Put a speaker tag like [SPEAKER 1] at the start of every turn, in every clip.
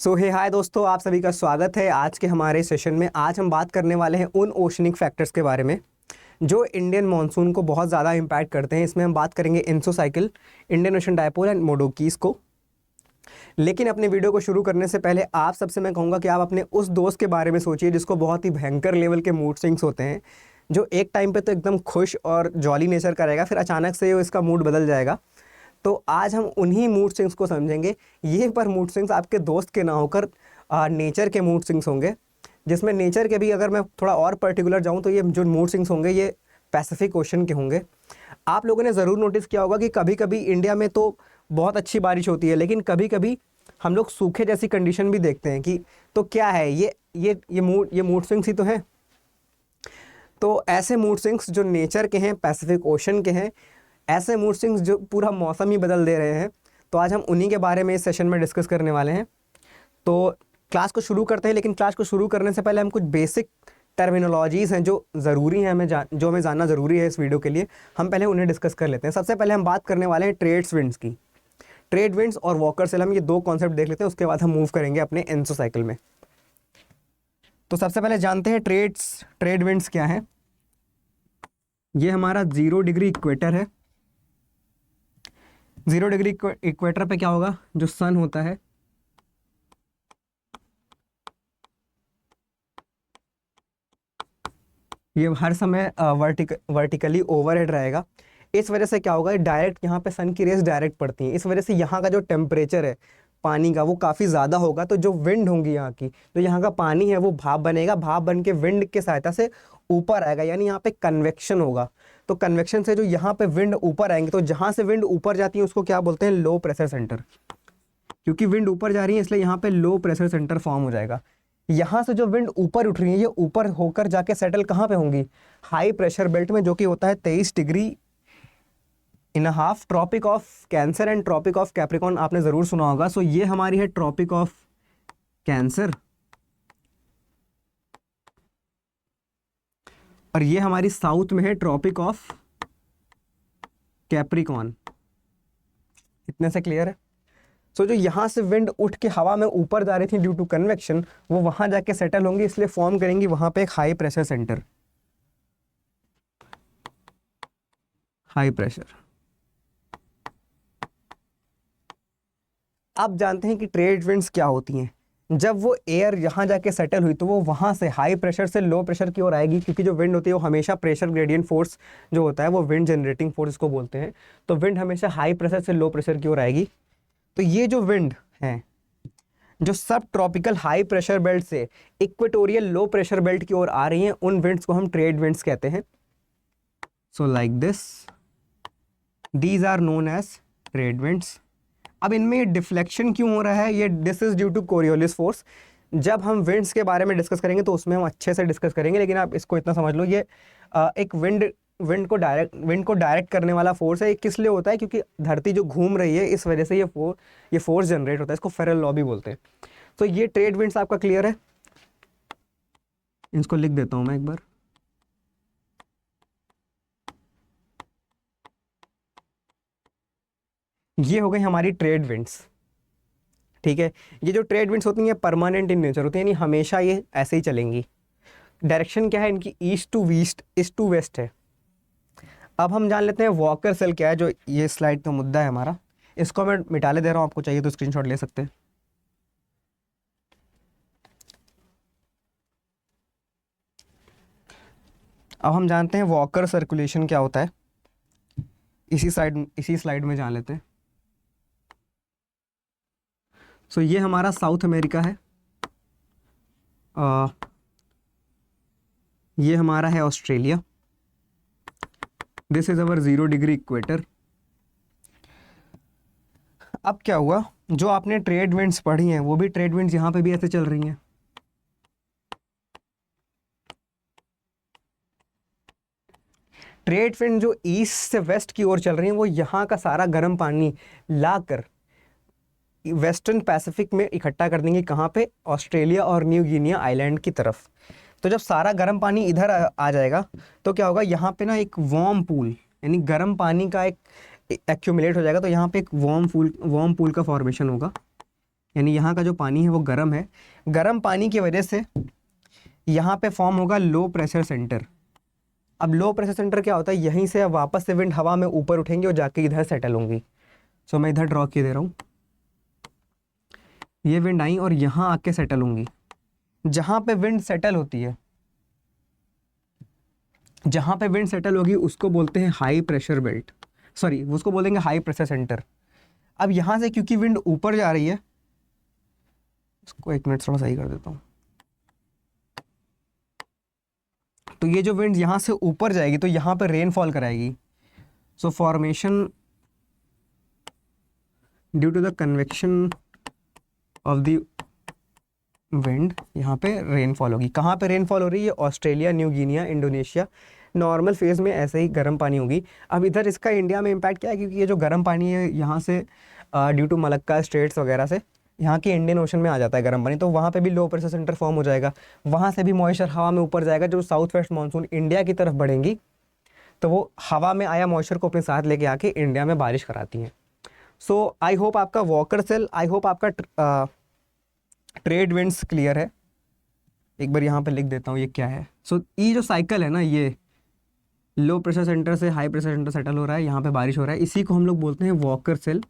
[SPEAKER 1] सो हे हाय दोस्तों, आप सभी का स्वागत है आज के हमारे सेशन में। आज हम बात करने वाले हैं उन ओशनिक फैक्टर्स के बारे में जो इंडियन मानसून को बहुत ज़्यादा इम्पैक्ट करते हैं। इसमें हम बात करेंगे ENSO cycle, Indian Ocean dipole and Modokis को। लेकिन अपने वीडियो को शुरू करने से पहले आप सबसे मैं कहूँगा कि आप अपने उस दोस्त के बारे में सोचिए जिसको बहुत ही भयंकर लेवल के मूड स्विंग्स होते हैं, जो एक टाइम पे तो एकदम खुश और जॉली नेचर का रहेगा, फिर अचानक से इसका मूड बदल जाएगा। तो आज हम उन्हीं मूड स्विंग्स को समझेंगे। ये पर मूड स्विंग्स आपके दोस्त के ना होकर नेचर के मूड स्विंग्स होंगे, जिसमें नेचर के भी अगर मैं थोड़ा और पर्टिकुलर जाऊँ तो ये जो मूड स्विंग्स होंगे ये पैसिफिक ओशन के होंगे। आप लोगों ने ज़रूर नोटिस किया होगा कि कभी कभी इंडिया में तो बहुत अच्छी बारिश होती है, लेकिन कभी कभी हम लोग सूखे जैसी कंडीशन भी देखते हैं कि तो क्या है ये मूड स्विंग्स ही तो हैं। तो ऐसे मूड स्विंग्स जो नेचर के हैं, पैसिफिक ओशन के हैं, ऐसे मूड स्विंग्स जो पूरा मौसम ही बदल दे रहे हैं, तो आज हम उन्हीं के बारे में इस सेशन में डिस्कस करने वाले हैं। तो क्लास को शुरू करते हैं, लेकिन क्लास को शुरू करने से पहले हम कुछ बेसिक टर्मिनोलॉजीज़ हैं जो ज़रूरी हैं, जो हमें जानना ज़रूरी है इस वीडियो के लिए। हम पहले उन्हें डिस्कस कर लेते हैं। सबसे पहले हम बात करने वाले हैं ट्रेड्स विंड्स की। ट्रेड विंड्स और वॉकर सेल, हम ये दो कॉन्सेप्ट देख लेते हैं, उसके बाद हम मूव करेंगे अपने एनसो साइकिल में। तो सबसे पहले जानते हैं ट्रेड विंड्स क्या है। ये हमारा 0 डिग्री इक्वेटर है। 0 डिग्री इक्वेटर पे क्या होगा, जो सन होता है ये हर समय वर्टिकली ओवरहेड रहेगा। इस वजह से क्या होगा, डायरेक्ट यहाँ पे सन की रेस डायरेक्ट पड़ती हैं। इस वजह से यहाँ का जो टेम्परेचर है पानी का वो काफ़ी ज़्यादा होगा। तो जो विंड होंगी यहाँ की, जो यहाँ का पानी है वो भाप बनेगा, भाप बन के विंड के सहायता से ऊपर आएगा, यानी यहाँ पे कन्वेक्शन होगा। तो कन्वेक्शन से जो यहाँ पे विंड ऊपर आएंगे, तो जहाँ से विंड ऊपर जाती है उसको क्या बोलते हैं, लो प्रेशर सेंटर। क्योंकि विंड ऊपर जा रही है इसलिए यहाँ पे लो प्रेशर सेंटर फॉर्म हो जाएगा। यहाँ से जो विंड ऊपर उठ रही है ये ऊपर होकर जाके सेटल कहाँ पे होंगी, हाई प्रेशर बेल्ट में, जो कि होता है 23 degree in half, tropic of cancer and tropic of Capricorn आपने ज़रूर सुना होगा। सो ये हमारी है ट्रॉपिक ऑफ कैंसर और ये हमारी साउथ में है ट्रॉपिक ऑफ कैप्रिकॉर्न। इतने से क्लियर है। सो जो यहाँ से विंड उठ के हवा में ऊपर जा रही थी ड्यू टू कन्वेक्शन, वो वहां जाके सेटल होंगी, इसलिए फॉर्म करेंगी वहां पे एक high pressure centre, high pressure. अब जानते हैं कि ट्रेड विंड्स क्या होती हैं। जब वो एयर यहाँ जाके सेटल हुई तो वो वहाँ से हाई प्रेशर से लो प्रेशर की ओर आएगी, क्योंकि जो विंड होती है वो हमेशा प्रेशर ग्रेडियंट फोर्स जो होता है वो विंड जनरेटिंग फोर्स इसको बोलते हैं। तो विंड हमेशा हाई प्रेशर से लो प्रेशर की ओर आएगी। तो ये जो विंड है जो सब ट्रॉपिकल हाई प्रेशर बेल्ट से इक्वेटोरियल लो प्रेशर बेल्ट की ओर आ रही हैं, उन विंड्स को हम ट्रेड विंड्स कहते हैं। So like this, these are known as trade winds. अब इनमें ये डिफ्लेक्शन क्यों हो रहा है, ये this is due to Coriolis force. जब हम विंड्स के बारे में डिस्कस करेंगे तो उसमें हम अच्छे से डिस्कस करेंगे, लेकिन आप इसको इतना समझ लो, ये एक विंड को डायरेक्ट करने वाला फोर्स है। ये किस लिए होता है, क्योंकि धरती जो घूम रही है इस वजह से ये फोर्स जनरेट होता है। इसको फेरल लॉ भी बोलते हैं। तो ये ट्रेड विंड्स आपका क्लियर है। इसको लिख देता हूं मैं एक बार। ये हो गई हमारी ट्रेड विंड्स, ठीक है। ये जो ट्रेड विंड्स होती हैं परमानेंट इन नेचर होती है, यानी हमेशा ये ऐसे ही चलेंगी। डायरेक्शन क्या है इनकी, ईस्ट टू वेस्ट है। अब हम जान लेते हैं वॉकर सेल क्या है, जो ये स्लाइड का मुद्दा है हमारा। इसको मैं मिटाले दे रहा हूँ, आपको चाहिए तो स्क्रीनशॉट ले सकते हैं। अब हम जानते हैं वॉकर सर्कुलेशन क्या होता है, इसी स्लाइड में जान लेते हैं। सो ये हमारा साउथ अमेरिका है, ये हमारा है Australia. This is our 0 degree equator. अब क्या हुआ, जो आपने ट्रेड विंड्स पढ़ी हैं वो भी ट्रेड विंड्स यहाँ पे भी ऐसे चल रही हैं। ट्रेड विंड जो ईस्ट से वेस्ट की ओर चल रही हैं वो यहाँ का सारा गर्म पानी लाकर वेस्टर्न पैसिफिक में इकट्ठा कर देंगे। कहाँ पे, ऑस्ट्रेलिया और न्यू गिनिया आइलैंड की तरफ। तो जब सारा गर्म पानी इधर आ जाएगा तो क्या होगा, यहाँ पे ना एक वार्म पूल, यानी गर्म पानी का एक एक्यूमुलेट हो जाएगा। तो यहाँ पे एक वार्म पूल का फॉर्मेशन होगा। यानी यहाँ का जो पानी है वो गर्म है। गर्म पानी की वजह से यहाँ पे फॉर्म होगा लो प्रेशर सेंटर। अब लो प्रेशर सेंटर क्या होता है, यहीं से अब वापस से विंड हवा में ऊपर उठेंगी और जाके इधर सेटल होंगी। सो मैं इधर ड्रॉ किए दे रहा हूँ, ये विंड आई और यहाँ आके सेटल होंगी। जहाँ पे विंड सेटल होती है, जहाँ पे विंड सेटल होगी उसको बोलते हैं हाई प्रेशर बेल्ट, सॉरी उसको बोलेंगे हाई प्रेशर सेंटर। अब यहाँ से क्योंकि विंड ऊपर जा रही है, इसको एक मिनट थोड़ा सही कर देता हूँ, तो ये जो विंड यहाँ से ऊपर जाएगी तो यहाँ पर रेनफॉल कराएगी। So formation due to the convection of the wind, यहाँ पे रेनफॉल होगी। कहाँ पे रेनफॉल हो रही है, Australia, new Guinea, Indonesia. Normal phase में ऐसे ही गर्म पानी होगी। अब इधर इसका इंडिया में इम्पैक्ट क्या है, क्योंकि ये जो गर्म पानी है यहाँ से ड्यू टू मलक्का स्ट्रेट्स वगैरह से यहाँ के इंडियन ओशन में आ जाता है गर्म पानी, तो वहाँ पे भी लो प्रेशर सेंटर फॉर्म हो जाएगा। वहाँ से भी मॉइस्चर हवा में ऊपर जाएगा। जो साउथ वेस्ट मानसून इंडिया की तरफ बढ़ेंगी तो वो हवा में आया मॉइस्चर को अपने साथ लेके आके इंडिया में बारिश कराती हैं। सो आई होप आपका वॉकर सेल, आई होप आपका ट्रेड विंड्स क्लियर है। एक बार यहाँ पे लिख देता हूँ ये क्या है। सो ये जो साइकिल है ना, ये लो प्रेशर सेंटर से हाई प्रेशर सेंटर सेटल हो रहा है, यहाँ पे बारिश हो रहा है, इसी को हम लोग बोलते हैं वॉकर सेल।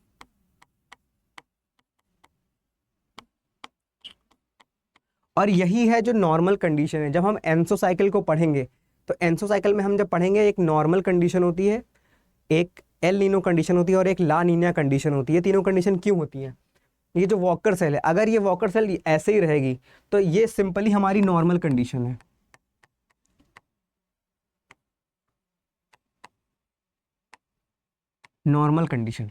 [SPEAKER 1] और यही है जो नॉर्मल कंडीशन है। जब हम एंसो साइकिल को पढ़ेंगे तो एंसो साइकिल में हम जब पढ़ेंगे, एक नॉर्मल कंडीशन होती है, एक एल नीनो कंडीशन होती है और एक ला नीना कंडीशन होती है। तीनों कंडीशन क्यों होती हैं? ये जो वॉकर सेल है, अगर ये वॉकर सेल ऐसे ही रहेगी तो ये सिंपली हमारी नॉर्मल कंडीशन है। Normal condition.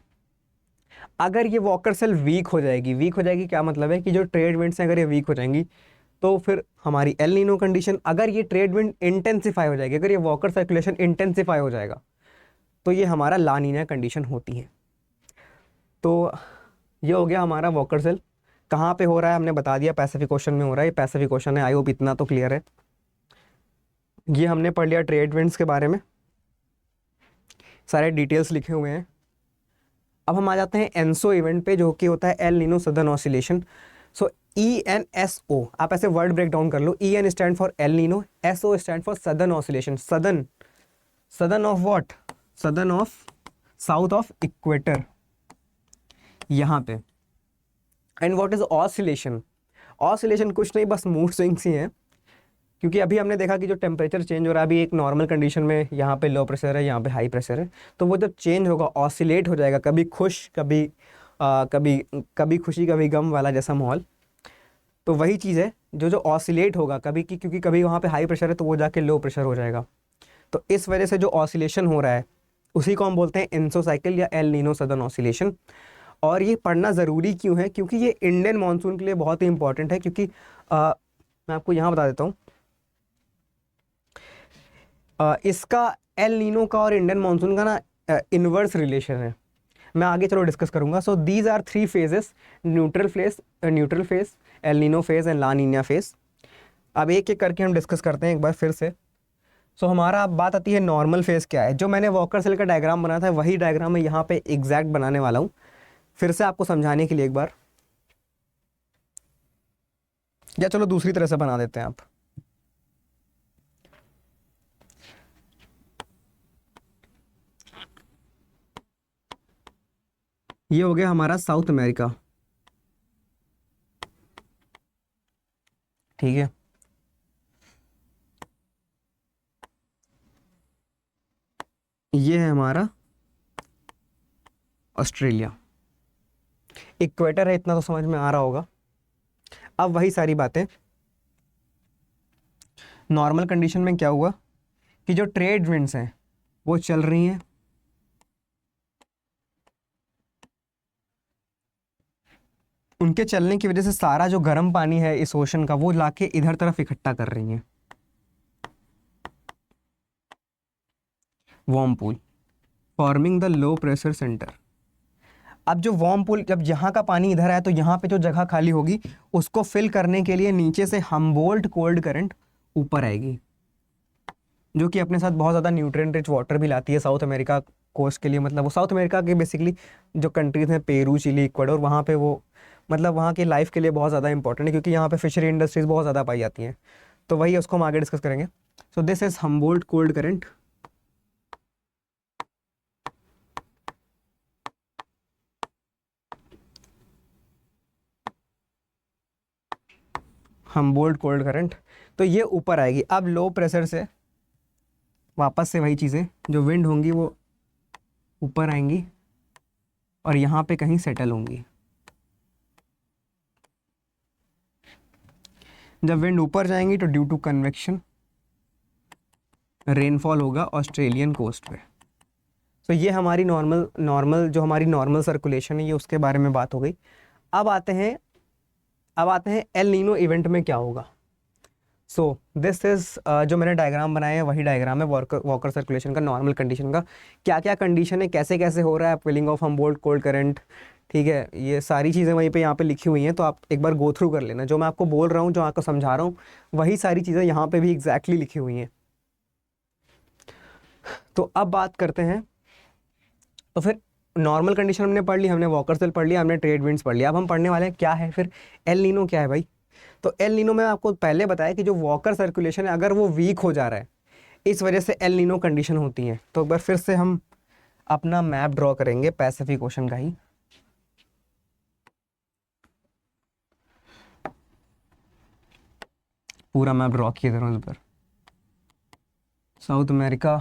[SPEAKER 1] अगर ये वॉकर सेल वीक हो जाएगी, वीक हो जाएगी क्या मतलब है कि जो ट्रेड विंड्स हैं अगर ये वीक हो जाएंगी तो फिर हमारी एल नीनो कंडीशन। अगर ये ट्रेड विंड इंटेंसिफाई हो जाएगी, अगर ये वॉकर सर्कुलेशन इंटेंसिफाई हो जाएगा तो ये हमारा ला नीना कंडीशन होती है। तो ये हो गया हमारा वॉकर सेल। कहाँ पे हो रहा है हमने बता दिया, पैसिफिक ओशन में हो रहा है। ये पैसिफिक ओशन है, आई होप इतना तो क्लियर है। ये हमने पढ़ लिया ट्रेड विंड्स के बारे में, सारे डिटेल्स लिखे हुए हैं। अब हम आ जाते हैं एनसो इवेंट पे, जो कि होता है एल नीनो सदर्न ऑसिलेशन। सो ENSO, आप ऐसे वर्ड ब्रेक डाउन कर लो। EN stand for El Nino, SO stand for southern oscillation. Southern, southern of what? Southern of south of equator, यहाँ पे। And what is oscillation? Oscillation कुछ नहीं, बस mood swings ही हैं। क्योंकि अभी हमने देखा कि जो टेम्परेचर चेंज हो रहा है, अभी एक नॉर्मल कंडीशन में यहाँ पे लो प्रेशर है, यहाँ पे हाई प्रेशर है, तो वो जब चेंज होगा ऑसिलेट हो जाएगा, कभी खुश कभी कभी खुशी कभी गम वाला जैसा माहौल। तो वही चीज़ है जो जो ऑसिलेट होगा कभी की, क्योंकि कभी वहाँ पे हाई प्रेशर है तो वो जाके लो प्रेशर हो जाएगा। तो इस वजह से जो ऑसिलेशन हो रहा है उसी को हम बोलते हैं एनसो साइकिल या एल नीनो सदर्न ऑसिलेशन। और ये पढ़ना ज़रूरी क्यों है? क्योंकि ये इंडियन मानसून के लिए बहुत ही इंपॉर्टेंट है। क्योंकि मैं आपको यहाँ बता देता हूँ, इसका एल नीनो का और इंडियन मानसून का ना इनवर्स रिलेशन है। मैं आगे चलो डिस्कस करूंगा। So these are 3 phases, neutral phase, El Nino phase and La Nina phase. अब एक एक करके हम डिस्कस करते हैं एक बार फिर से। सो हमारा अब बात आती है नॉर्मल फेज क्या है। जो मैंने वॉकर सेल का डायग्राम बनाया था वही डायग्राम मैं यहाँ पे एग्जैक्ट बनाने वाला हूँ, फिर से आपको समझाने के लिए एक बार। या चलो दूसरी तरह से बना देते हैं आप। ये हो गया हमारा साउथ अमेरिका, ठीक है। ये है हमारा ऑस्ट्रेलिया, इक्वेटर है, इतना तो समझ में आ रहा होगा। अब वही सारी बातें, नॉर्मल कंडीशन में क्या हुआ कि जो ट्रेड विंड्स हैं वो चल रही हैं, उनके चलने की वजह से सारा जो गर्म पानी है इस ओशन का वो लाके इधर तरफ इकट्ठा कर रही हैं, warm pool forming the low pressure centre. अब जो वार्म पूल, जब यहाँ का पानी इधर आया तो यहाँ पे जो जगह खाली होगी उसको फिल करने के लिए नीचे से हम्बोल्ट कोल्ड करंट ऊपर आएगी, जो कि अपने साथ बहुत ज़्यादा न्यूट्रिएंट रिच वाटर भी लाती है साउथ अमेरिका कोस्ट के लिए। मतलब वो साउथ अमेरिका के बेसिकली जो कंट्रीज हैं, पेरू, चिली, इक्वाडोर, वहाँ पे वो मतलब वहाँ की लाइफ के लिए बहुत ज़्यादा इंपॉर्टेंट है, क्योंकि यहाँ पे फिशरी इंडस्ट्रीज बहुत ज़्यादा पाई जाती हैं। तो वही उसको हम आगे डिस्कस करेंगे। सो this is Humboldt cold current. Humboldt cold current, तो ये ऊपर आएगी। अब लो प्रेशर से वापस से वही चीज़ें, जो विंड होंगी वो ऊपर आएंगी और यहाँ पे कहीं सेटल होंगी। जब विंड ऊपर जाएंगी तो ड्यू टू कन्वेक्शन रेनफॉल होगा ऑस्ट्रेलियन कोस्ट पे। तो ये हमारी नॉर्मल जो हमारी नॉर्मल सर्कुलेशन है, ये उसके बारे में बात हो गई। अब आते हैं एल नीनो इवेंट में क्या होगा। सो दिस इज जो मैंने डायग्राम बनाया है वही डायग्राम है वॉकर सर्कुलेशन का, नॉर्मल कंडीशन का। क्या क्या कंडीशन है, कैसे कैसे हो रहा है upwelling of Humboldt cold current, ठीक है, ये सारी चीज़ें वहीं पे यहाँ पे लिखी हुई हैं। तो आप एक बार गो थ्रू कर लेना, जो मैं आपको बोल रहा हूँ, जो आपको समझा रहा हूँ, वही सारी चीज़ें यहाँ पे भी एग्जैक्टली लिखी हुई हैं। तो अब बात करते हैं, तो फिर नॉर्मल कंडीशन हमने पढ़ ली, हमने वॉकर सेल पढ़ लिया, हमने ट्रेड विंड्स पढ़ लिया। अब हम पढ़ने वाले हैं क्या है फिर एल नीनो क्या है भाई। तो एल नीनो में आपको पहले बताया कि जो वॉकर सर्कुलेशन है अगर वो वीक हो जा रहा है, इस वजह से एल नीनो कंडीशन होती है। तो एक बार फिर से हम अपना मैप ड्रॉ करेंगे पैसिफिक ओशन का ही। पूरा मैप ड्रॉ किए दे रहा हूँ इस पर। South America,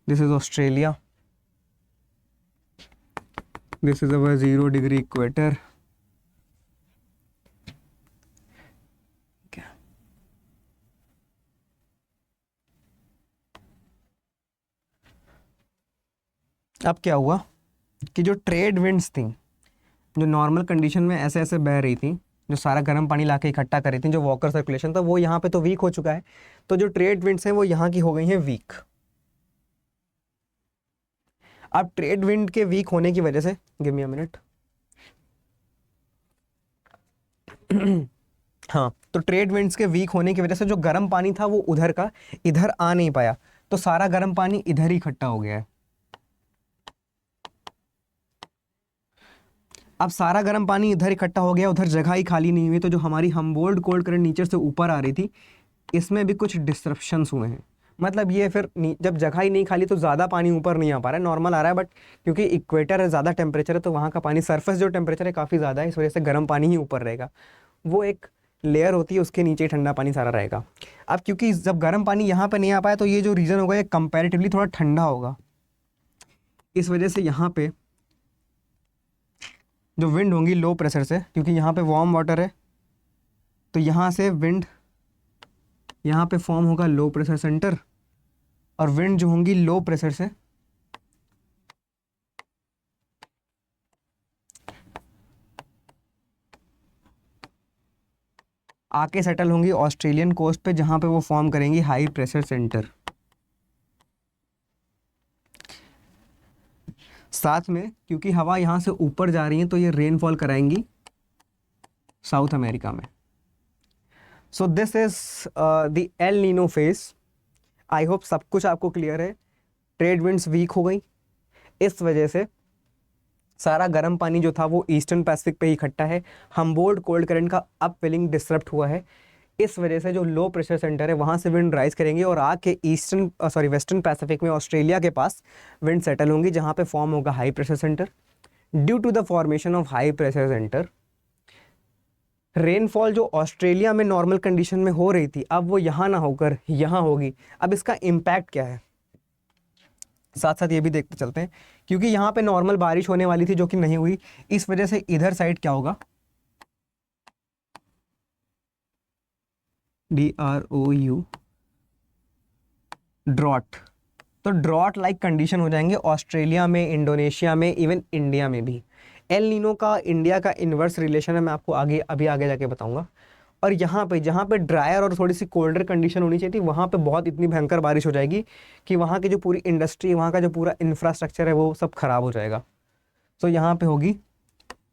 [SPEAKER 1] this is Australia, this is our 0 degree equator. अब क्या हुआ कि जो ट्रेड विंड्स थी, जो नॉर्मल कंडीशन में ऐसे ऐसे बह रही थी, जो सारा गर्म पानी लाके इकट्ठा कर रही थी, जो वॉकर सर्कुलेशन था, वो यहाँ पे तो वीक हो चुका है। तो जो ट्रेड विंड्स हैं वो यहाँ की हो गई हैं वीक। अब ट्रेड विंड के वीक होने की वजह से, गिव मी अ मिनट। हाँ, तो ट्रेड विंड्स के वीक होने की वजह से जो गर्म पानी था वो उधर का इधर आ नहीं पाया, तो सारा गर्म पानी इधर ही इकट्ठा हो गया है। अब सारा गर्म पानी इधर इकट्ठा हो गया, उधर जगह ही खाली नहीं हुई। तो जो हमारी हम्बोल्ट कोल्ड करंट नीचे से ऊपर आ रही थी, इसमें भी कुछ डिस्ट्रप्शंस हुए हैं। मतलब ये फिर जब जगह ही नहीं खाली तो ज़्यादा पानी ऊपर नहीं आ पा रहा है, नॉर्मल आ रहा है, बट क्योंकि इक्वेटर है, ज़्यादा टेम्परेचर है, तो वहाँ का पानी सरफेस जो टेम्परेचर है काफ़ी ज़्यादा है, इस वजह से गर्म पानी ही ऊपर रहेगा। वो एक लेयर होती है, उसके नीचे ठंडा पानी सारा रहेगा। अब क्योंकि जब गर्म पानी यहाँ पर नहीं आ पाया, तो ये जो रीजन होगा ये कंपैरेटिवली थोड़ा ठंडा होगा। इस वजह से यहाँ पे जो विंड होंगी लो प्रेशर से, क्योंकि यहाँ पे वार्म वाटर है, तो यहाँ से विंड यहाँ पे फॉर्म होगा लो प्रेशर सेंटर, और विंड जो होंगी लो प्रेशर से आके सेटल होंगी ऑस्ट्रेलियन कोस्ट पे, जहाँ पे वो फॉर्म करेंगी हाई प्रेशर सेंटर। साथ में क्योंकि हवा यहाँ से ऊपर जा रही है, तो ये रेनफॉल कराएंगी साउथ अमेरिका में। सो this is the El Nino phase. I hope सब कुछ आपको क्लियर है। ट्रेड विंड्स वीक हो गई, इस वजह से सारा गर्म पानी जो था वो ईस्टर्न पैसिफिक पे ही इकट्ठा है। हम्बोल्ट कोल्ड करंट का अपवेलिंग डिसरप्ट हुआ है, इस वजह से जो लो प्रेशर सेंटर है वहाँ से विंड राइज करेंगे और आके वेस्टर्न पैसिफिक में ऑस्ट्रेलिया के पास विंड सेटल होंगी, जहाँ पे फॉर्म होगा high pressure centre. Due to the formation of high pressure centre, rainfall जो ऑस्ट्रेलिया में नॉर्मल कंडीशन में हो रही थी, अब वो यहाँ ना होकर यहाँ होगी। अब इसका इम्पैक्ट क्या है, साथ साथ ये भी देखते चलते हैं। क्योंकि यहाँ पे नॉर्मल बारिश होने वाली थी जो कि नहीं हुई, इस वजह से इधर साइड क्या होगा, DROU, ड्रॉट। तो ड्रॉट लाइक कंडीशन हो जाएंगे ऑस्ट्रेलिया में, इंडोनेशिया में, इवन इंडिया में भी। एल नीनो का इंडिया का इन्वर्स रिलेशन है, मैं आपको अभी आगे जाके बताऊंगा। और यहाँ पे जहाँ पे ड्रायर और थोड़ी सी कोल्डर कंडीशन होनी चाहिए थी, वहाँ पे बहुत इतनी भयंकर बारिश हो जाएगी कि वहाँ की जो पूरी इंडस्ट्री, वहाँ का जो पूरा इंफ्रास्ट्रक्चर है वो सब खराब हो जाएगा। तो यहाँ पे होगी,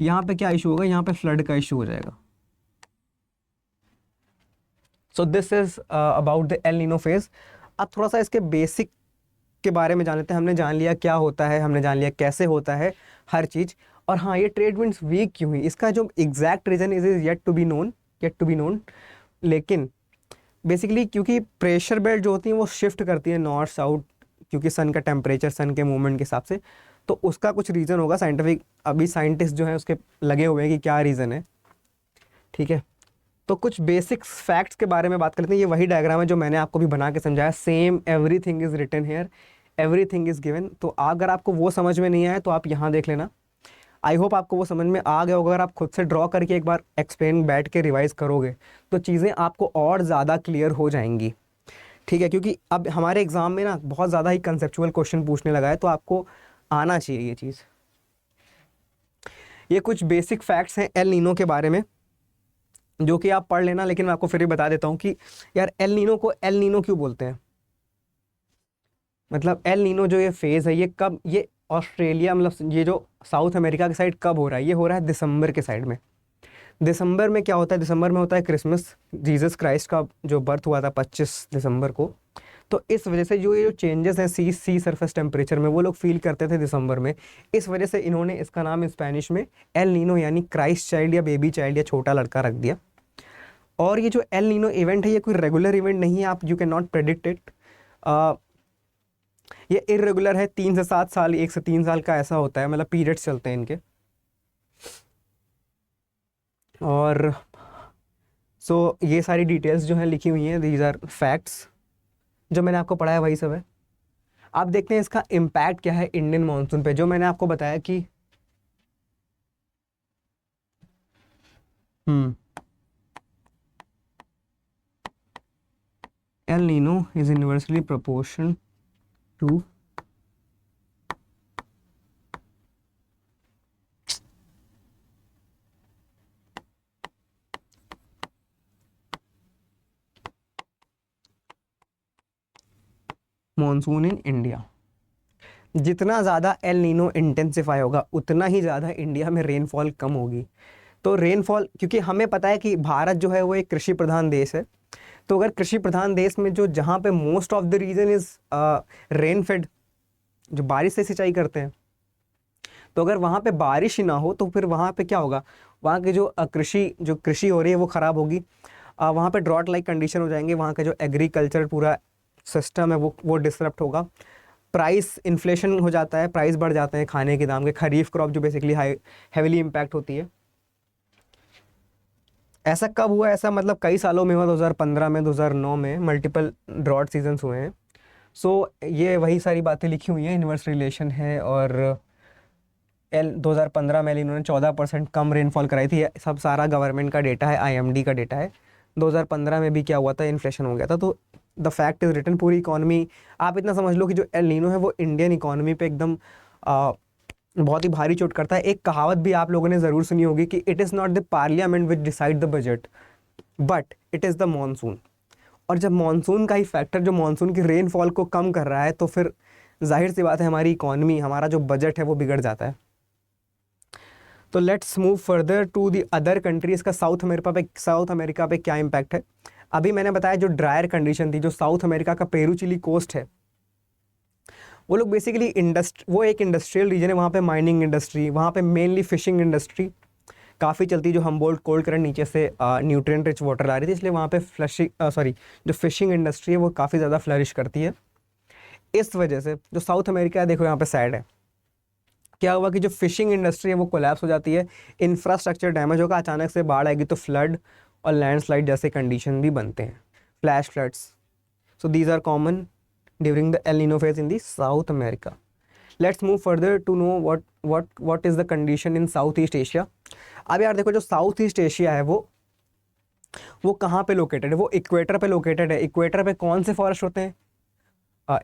[SPEAKER 1] यहाँ पे क्या इशू होगा, यहाँ पे फ्लड का इशू हो जाएगा। सो this is about the El Nino phase. अब थोड़ा सा इसके बेसिक के बारे में जान लेते हैं। हमने जान लिया क्या होता है, हमने जान लिया कैसे होता है हर चीज़। और हाँ, ये ट्रेड विंड्स वीक क्यों हुई, इसका जो exact reason is yet to be known, लेकिन बेसिकली क्योंकि प्रेशर बेल्ट जो होती हैं वो शिफ्ट करती है नॉर्थ साउथ, क्योंकि सन का टेम्परेचर, सन के मूवमेंट के हिसाब से। तो उसका कुछ रीज़न होगा साइंटिफिक, अभी साइंटिस्ट जो है उसके लगे हुए हैं कि क्या रीज़न है। ठीक है, तो कुछ बेसिक फैक्ट्स के बारे में बात करते हैं। ये वही डायग्राम है जो मैंने आपको भी बना के समझाया, same everything is written here, everything is given. तो अगर आपको वो समझ में नहीं आया तो आप यहाँ देख लेना। आई होप आपको वो समझ में आ गया होगा। अगर आप खुद से ड्रॉ करके एक बार एक्सप्लेन बैठ के रिवाइज करोगे तो चीज़ें आपको और ज़्यादा क्लियर हो जाएंगी। ठीक है, क्योंकि अब हमारे एग्जाम में ना बहुत ज़्यादा ही कंसेप्चुअल क्वेश्चन पूछने लगा है, तो आपको आना चाहिए ये चीज़। ये कुछ बेसिक फैक्ट्स हैं एल नीनो के बारे में जो कि आप पढ़ लेना, लेकिन मैं आपको फिर भी बता देता हूँ कि यार एल नीनो को एल नीनो क्यों बोलते हैं। मतलब एल नीनो जो ये फेज़ है ये कब, ये ऑस्ट्रेलिया मतलब ये जो साउथ अमेरिका की साइड कब हो रहा है, ये हो रहा है दिसंबर के साइड में। दिसंबर में क्या होता है, दिसंबर में होता है क्रिसमस, जीसस क्राइस्ट का जो बर्थ हुआ था 25 दिसंबर को। तो इस वजह से जो ये जो चेंजेस हैं सी सरफेस टेम्परेचर में वो लोग फील करते थे दिसंबर में। इस वजह से इन्होंने इसका नाम स्पेनिश में एल नीनो यानी क्राइस्ट चाइल्ड या बेबी चाइल्ड या छोटा लड़का रख दिया। और ये जो एल नीनो इवेंट है ये कोई रेगुलर इवेंट नहीं है, आप you can not predict it. ये इरेगुलर है, 3 से 7 साल, 1 से 3 साल का ऐसा होता है, मतलब पीरियड्स चलते हैं इनके। और ये सारी डिटेल्स जो हैं लिखी हुई हैं, दीज आर फैक्ट्स जो मैंने आपको पढ़ाया वही सब है। आप देखते हैं इसका इम्पैक्ट क्या है इंडियन मॉनसून पे। जो मैंने आपको बताया कि El Nino is inversely proportion to monsoon in India. जितना ज़्यादा एल नीनो इंटेंसिफाई होगा उतना ही ज़्यादा इंडिया में रेनफॉल कम होगी। तो रेनफॉल, क्योंकि हमें पता है कि भारत जो है वो एक कृषि प्रधान देश है, तो अगर कृषि प्रधान देश में जो जहाँ पे most of the region is rain fed, जो बारिश से सिंचाई करते हैं, तो अगर वहाँ पे बारिश ही ना हो तो फिर वहाँ पे क्या होगा, वहाँ की जो कृषि हो रही है वो ख़राब होगी। वहाँ पे ड्रॉट लाइक कंडीशन हो जाएंगे, वहाँ का जो एग्रीकल्चर पूरा सिस्टम है वो डिसरप्ट होगा। प्राइस इन्फ्लेशन हो जाता है, प्राइस बढ़ जाते हैं खाने के दाम के। खरीफ क्रॉप जो बेसिकली हैवीली इम्पैक्ट होती है। ऐसा कब हुआ, ऐसा मतलब कई सालों में हुआ, 2015 में, 2009 में मल्टीपल ड्रॉट सीजन्स हुए हैं। ये वही सारी बातें लिखी हुई हैं, इन्वर्स रिलेशन है। और 2015 में इन्होंने 14% कम रेनफॉल कराई थी। सब सारा गवर्नमेंट का डेटा है, IMD का डेटा है। 2015 में भी क्या हुआ था, इन्फ्लेशन हो गया था। तो द फैक्ट इज रिटन, पूरी इकॉनमी, आप इतना समझ लो कि जो एल नीनो है वो इंडियन इकॉनमी पे एकदम बहुत ही भारी चोट करता है। एक कहावत भी आप लोगों ने ज़रूर सुनी होगी कि it is not the parliament which decide the budget but it is the monsoon. और जब मानसून का ही फैक्टर जो मानसून की रेनफॉल को कम कर रहा है तो फिर जाहिर सी बात है हमारी इकॉनमी, हमारा जो बजट है वो बिगड़ जाता है। तो let's move further to the other countries का साउथ अमेरिका पे क्या इम्पैक्ट है। अभी मैंने बताया जो ड्रायर कंडीशन थी, जो साउथ अमेरिका का पेरू चिली कोस्ट है, वो लोग बेसिकली वो एक इंडस्ट्रियल रीजन है। वहाँ पे माइनिंग इंडस्ट्री, वहाँ पे मेनली फिशिंग इंडस्ट्री काफ़ी चलती है। जो हमबोल्ट कोल्ड करंट नीचे से न्यूट्रिएंट रिच वाटर ला रही थी, इसलिए वहाँ पे जो फिशिंग इंडस्ट्री है वो काफ़ी ज़्यादा फ्लरिश करती है। इस वजह से जो साउथ अमेरिका है, देखो यहाँ पे सैड है, क्या हुआ कि जो फिशिंग इंडस्ट्री है वो कोलैप्स हो जाती है, इंफ्रास्ट्रक्चर डैमेज होगा, अचानक से बाढ़ आएगी तो फ्लड और लैंडस्लाइड जैसे कंडीशन भी बनते हैं, flash floods. So these are common during the El Nino phase in the South America. Let's move further to know what is the condition in South East Asia. अब यार देखो, जो south East Asia है वो कहाँ पे located है, वो इक्वेटर पे लोकेटेड है। इक्वेटर पे कौन से फॉरेस्ट होते हैं,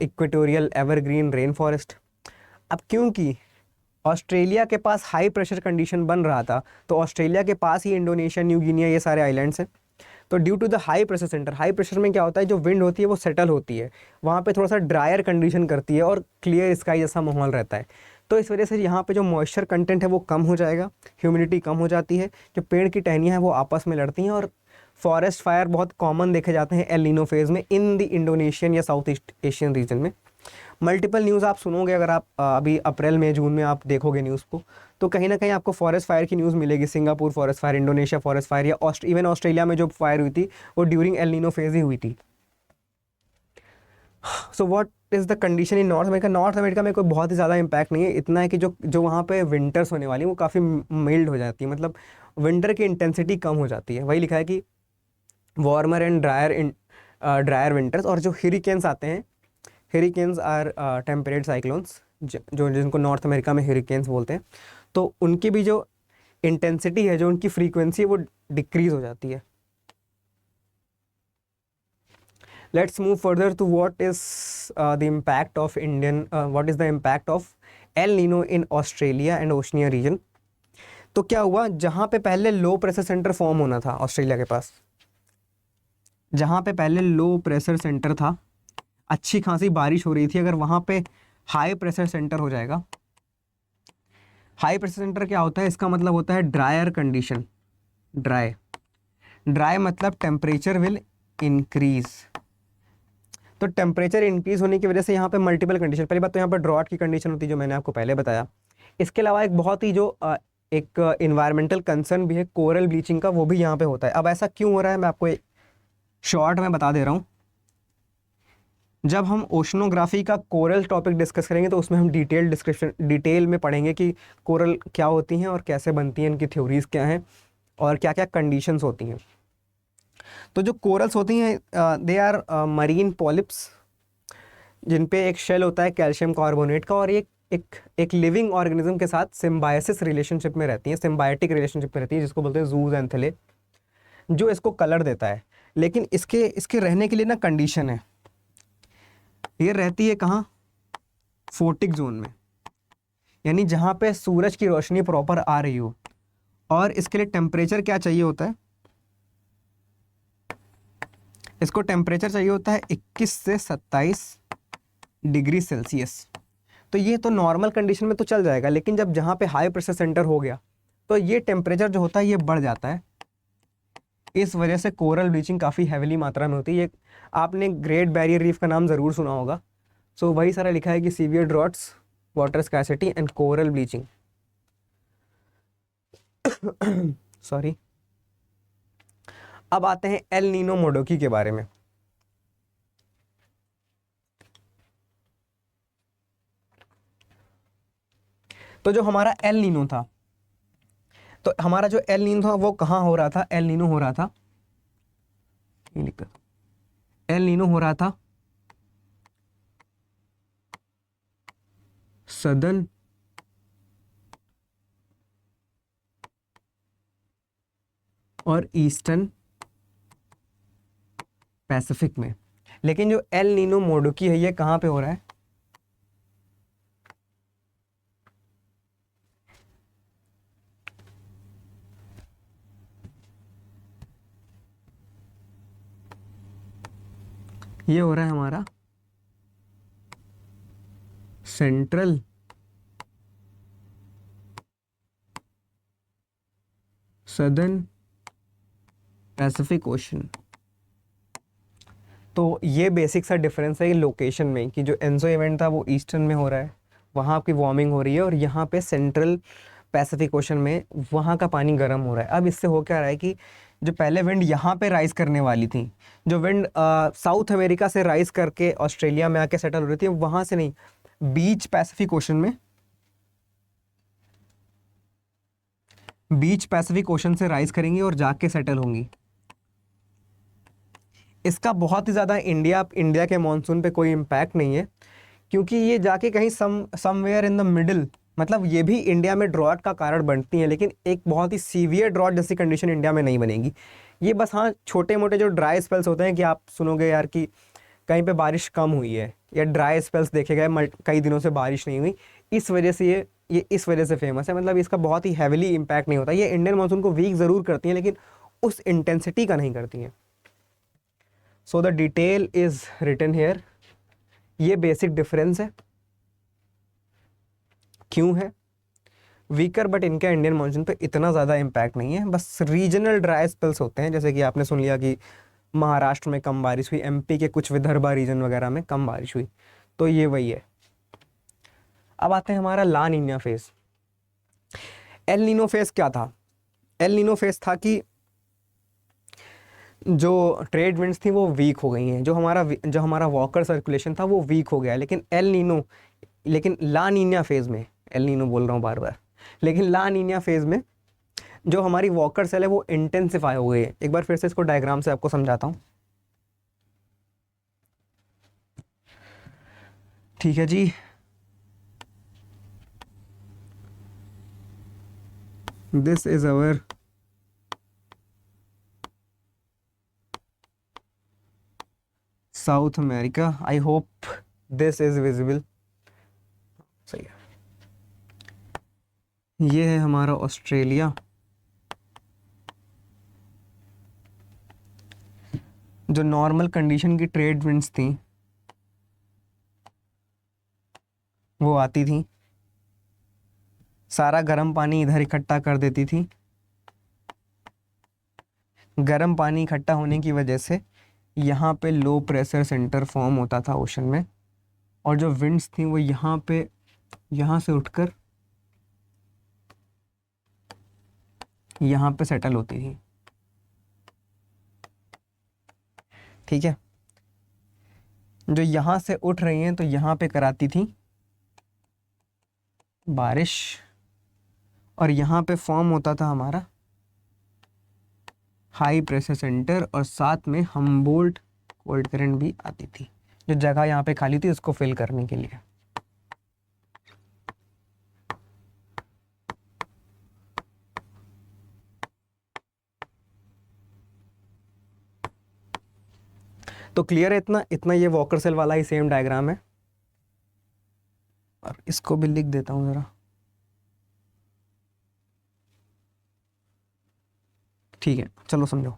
[SPEAKER 1] इक्वेटोरियल एवरग्रीन रेन फॉरेस्ट। अब क्योंकि ऑस्ट्रेलिया के पास हाई प्रेशर कंडीशन बन रहा था, तो ऑस्ट्रेलिया के पास ही इंडोनेशिया, न्यू गिनिया, ये सारे आइलैंड्स हैं। तो due to the high pressure centre, high pressure में क्या होता है, जो विंड होती है वो सेटल होती है, वहाँ पे थोड़ा सा ड्रायर कंडीशन करती है और क्लियर स्काई जैसा माहौल रहता है। तो इस वजह से यहाँ पे जो मॉइस्चर कंटेंट है वो कम हो जाएगा, ह्यूमिडिटी कम हो जाती है, जो पेड़ की टहनियाँ हैं वो आपस में लड़ती हैं, और फॉरेस्ट फायर बहुत कॉमन देखे जाते हैं एल नीनो फेज में इन द इंडोनेशियन या साउथ ईस्ट एशियन रीजन में। मल्टीपल न्यूज़ आप सुनोगे, अगर आप अभी अप्रैल मई जून में आप देखोगे न्यूज़ को, तो कहीं ना कहीं आपको फॉरेस्ट फायर की न्यूज़ मिलेगी। Singapore forest fire, Indonesia forest fire, या इवन ऑस्ट्रेलिया में जो फायर हुई थी वो ड्यूरिंग एल नीनो फेज ही हुई थी। So what is the condition in north America? North America में कोई बहुत ही ज़्यादा इम्पैक्ट नहीं है, इतना है कि जो जो वहाँ पे विंटर्स होने वाली है वो काफ़ी मिल्ड हो जाती है, मतलब विंटर की इंटेंसिटी कम हो जाती है। वही लिखा है कि वार्मर एंड ड्रायर विंटर्स, और जो हरिकेन्स आते हैं, हरिकेन्स आर टेम्परेट साइक्लोन्स, जो जिनको नॉर्थ अमेरिका में हरिकेन्स बोलते हैं, तो उनकी भी जो इंटेंसिटी है, जो उनकी फ्रीक्वेंसी है, वो डिक्रीज हो जाती है। Let's move further to what is the impact of what is the impact of El Nino in Australia and Oceania region। तो क्या हुआ, जहाँ पे पहले लो प्रेशर सेंटर फॉर्म होना था ऑस्ट्रेलिया के पास, जहाँ पे पहले लो प्रेशर सेंटर था, अच्छी खासी बारिश हो रही थी, अगर वहाँ पे हाई प्रेशर सेंटर हो जाएगा। हाई प्रेशर सेंटर क्या होता है? इसका मतलब होता है ड्रायर कंडीशन। ड्राई मतलब टेम्परेचर विल इंक्रीज। तो टेम्परेचर इंक्रीज होने की वजह से यहाँ पे मल्टीपल कंडीशन, पहली बात तो यहाँ पर ड्रॉट की कंडीशन होती है, जो मैंने आपको पहले बताया। इसके अलावा एक बहुत ही जो एक इन्वायरमेंटल कंसर्न भी है कोरल ब्लीचिंग का, वो भी यहाँ पे होता है। अब ऐसा क्यों हो रहा है, मैं आपको एक शॉर्ट में बता दे रहा हूँ। जब हम ओशनोग्राफी का कोरल टॉपिक डिस्कस करेंगे तो उसमें हम डिटेल में पढ़ेंगे कि कोरल क्या होती हैं और कैसे बनती हैं, इनकी थ्योरीज क्या हैं और क्या क्या कंडीशंस होती हैं। तो जो कोरल्स होती हैं दे आर मरीन पॉलिप्स, जिन पे एक शेल होता है कैल्शियम कार्बोनेट का, और एक लिविंग ऑर्गेनिज्म के साथ सिम्बायोसिस रिलेशनशिप में रहती हैं, सिम्बायोटिक रिलेशनशिप में रहती है, जिसको बोलते हैं जूज एंथेले, जो इसको कलर देता है। लेकिन इसके रहने के लिए ना कंडीशन है, ये रहती है कहाँ? फोटिक जोन में, यानी जहाँ पे सूरज की रोशनी प्रॉपर आ रही हो। और इसके लिए टेम्परेचर क्या चाहिए होता है? इसको टेम्परेचर चाहिए होता है 21 से 27 डिग्री सेल्सियस। तो ये तो नॉर्मल कंडीशन में तो चल जाएगा, लेकिन जब जहाँ पे हाई प्रेशर सेंटर हो गया तो ये टेम्परेचर जो होता है ये बढ़ जाता है। इस वजह से कोरल ब्लीचिंग काफ़ी हैविली मात्रा में होती है। ये आपने ग्रेट बैरियर रीफ का नाम ज़रूर सुना होगा। सो वही सारा लिखा है कि severe droughts, water scarcity and coral bleaching. Sorry. अब आते हैं एल नीनो मोडोकी के बारे में। तो जो हमारा एल नीनो था, तो हमारा जो एल नीनो था वो कहाँ हो रहा था? एल नीनो हो रहा था, एल नीनो हो रहा था सदर्न और ईस्टर्न पैसिफिक में। लेकिन जो एल नीनो मोडोकी है ये कहाँ पे हो रहा है? ये हो रहा है हमारा सेंट्रल सदर्न पैसिफिक ओशन। तो ये बेसिक सा डिफरेंस है लोकेशन में, कि जो एंजो इवेंट था वो ईस्टर्न में हो रहा है, वहाँ आपकी वार्मिंग हो रही है, और यहाँ पे सेंट्रल पैसिफिक ओशन में वहाँ का पानी गर्म हो रहा है। अब इससे हो क्या रहा है कि जो पहले विंड यहाँ पे राइज करने वाली थी, जो विंड साउथ अमेरिका से राइज करके ऑस्ट्रेलिया में आके सेटल हो रही थी, वहाँ से नहीं, बीच पैसिफिक ओशन में, बीच पैसिफिक ओशन से राइज करेंगी और जाके सेटल होंगी। इसका बहुत ही ज़्यादा इंडिया के मानसून पे कोई इम्पैक्ट नहीं है, क्योंकि ये जाके कहीं समवेयर इन द मिडिल, मतलब ये भी इंडिया में ड्रॉट का कारण बनती हैं, लेकिन एक बहुत ही सीवियर ड्रॉट जैसी कंडीशन इंडिया में नहीं बनेगी। ये बस हाँ छोटे मोटे जो ड्राई स्पेल्स होते हैं, कि आप सुनोगे यार कि कहीं पे बारिश कम हुई है, या ड्राई स्पेल्स देखे गए, कई दिनों से बारिश नहीं हुई, इस वजह से ये इस वजह से फेमस है। मतलब इसका बहुत ही हैविली इम्पैक्ट नहीं होता। ये इंडियन मानसून को वीक ज़रूर करती हैं, लेकिन उस इंटेंसिटी का नहीं करती हैं। So the detail is written here. ये बेसिक डिफरेंस है, क्यों है वीकर, बट इनका इंडियन मानसून पे इतना ज़्यादा इम्पैक्ट नहीं है। बस रीजनल ड्राई स्पेल्स होते हैं, जैसे कि आपने सुन लिया कि महाराष्ट्र में कम बारिश हुई, एमपी के कुछ विदर्भा रीजन वगैरह में कम बारिश हुई, तो ये वही है। अब आते हैं हमारा La Nina phase. El Nino phase क्या था? एल नीनो फेज था कि जो ट्रेड विंड्स थी वो वीक हो गई हैं, जो हमारा वॉकर सर्कुलेशन था वो वीक हो गया है। लेकिन ला नीना फेज में, एल नीनो बोल रहा हूँ बार बार, लेकिन ला नीना फेज में जो हमारी वॉकर सेल है वो इंटेंसिफाई हो गई है। एक बार फिर से इसको डायग्राम से आपको समझाता हूँ, ठीक है जी। This is our South America. I hope this is visible. सही है। ये है हमारा ऑस्ट्रेलिया। जो नॉर्मल कंडीशन की ट्रेड विंड्स थी वो आती थी, सारा गर्म पानी इधर इकट्ठा कर देती थी। गर्म पानी इकट्ठा होने की वजह से यहाँ पे लो प्रेशर सेंटर फॉर्म होता था ओशन में, और जो विंड्स थी वो यहाँ से उठकर यहाँ पे सेटल होती थी, ठीक है। जो यहाँ से उठ रही हैं तो यहाँ पे कराती थी बारिश, और यहाँ पे फॉर्म होता था हमारा हाई प्रेशर सेंटर, और साथ में हम्बोल्ट कोल्ड करंट भी आती थी, जो जगह यहाँ पे खाली थी उसको फिल करने के लिए। तो क्लियर है इतना इतना? ये वॉकर सेल वाला ही सेम डायग्राम है, और इसको भी लिख देता हूँ ज़रा, ठीक है। चलो समझो।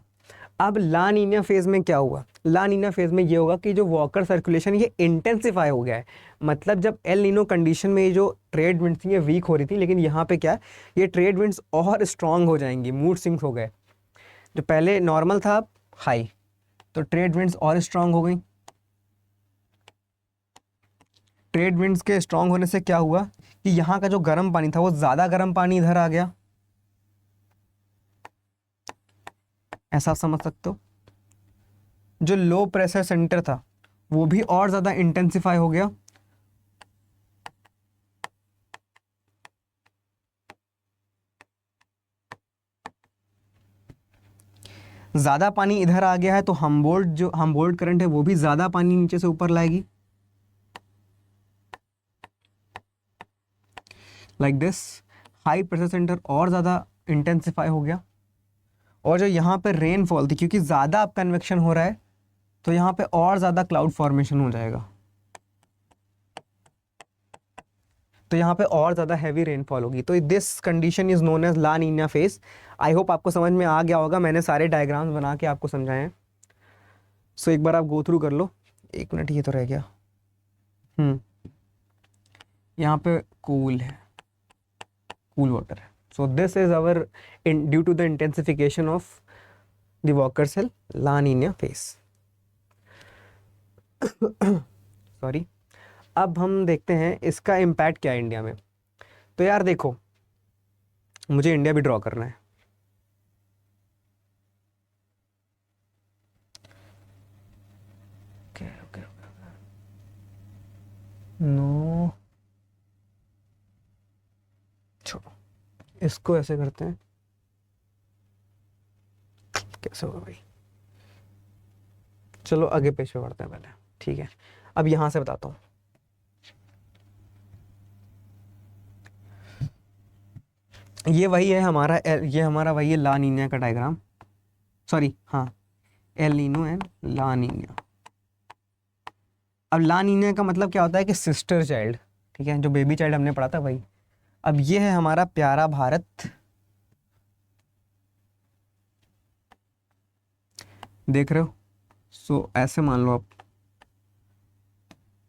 [SPEAKER 1] अब ला नीना फेज में क्या हुआ? ला नीना फेज में ये होगा कि जो वॉकर सर्कुलेशन ये इंटेंसिफाई हो गया है। मतलब जब एल नीनो कंडीशन में ये जो ट्रेड विंड्स थी ये वीक हो रही थी, लेकिन यहाँ पे क्या है, ये ट्रेड विंड्स और स्ट्रांग हो जाएंगी, मूड स्विंग्स हो गए। जो पहले नॉर्मल था हाई, तो ट्रेड विंड्स और स्ट्रांग हो गई। ट्रेड विंड्स के स्ट्रांग होने से क्या हुआ कि यहाँ का जो गर्म पानी था वो ज़्यादा गर्म पानी इधर आ गया, ऐसा आप समझ सकते हो। जो लो प्रेशर सेंटर था वो भी और ज़्यादा इंटेंसिफाई हो गया, ज़्यादा पानी इधर आ गया है, तो हम्बोल्ट करंट है वो भी ज़्यादा पानी नीचे से ऊपर लाएगी, like this. High pressure centre और ज़्यादा इंटेंसिफाई हो गया, और जो यहाँ पे रेनफॉल थी, क्योंकि ज़्यादा अब कन्वेक्शन हो रहा है तो यहाँ पे और ज़्यादा क्लाउड फॉर्मेशन हो जाएगा, तो यहाँ पे और ज़्यादा हैवी रेनफॉल होगी। तो this condition is known as La Nina phase. I hope आपको समझ में आ गया होगा, मैंने सारे डायग्राम्स बना के आपको समझाए हैं। सो एक बार आप गो थ्रू कर लो। एक मिनट, ये तो रह गया। यहाँ पे कूल है, कूल वाटर है। So this is our due to the intensification of the Walker cell La Nina phase. Sorry. अब हम देखते हैं इसका इम्पैक्ट क्या है इंडिया में। तो यार देखो, मुझे इंडिया भी ड्रॉ करना है। नो, छोड़ो, इसको ऐसे करते हैं। कैसे होगा भाई? चलो आगे पेश करते हैं पहले, ठीक है। अब यहां से बताता हूँ। ये वही है हमारा ये हमारा वही है ला नीना का डायग्राम। सॉरी, हाँ, El Nino and La Neena. अब ला नीना का मतलब क्या होता है कि सिस्टर चाइल्ड, ठीक है, जो बेबी चाइल्ड हमने पढ़ा था वही। अब ये है हमारा प्यारा भारत, देख रहे हो? सो ऐसे मान लो आप,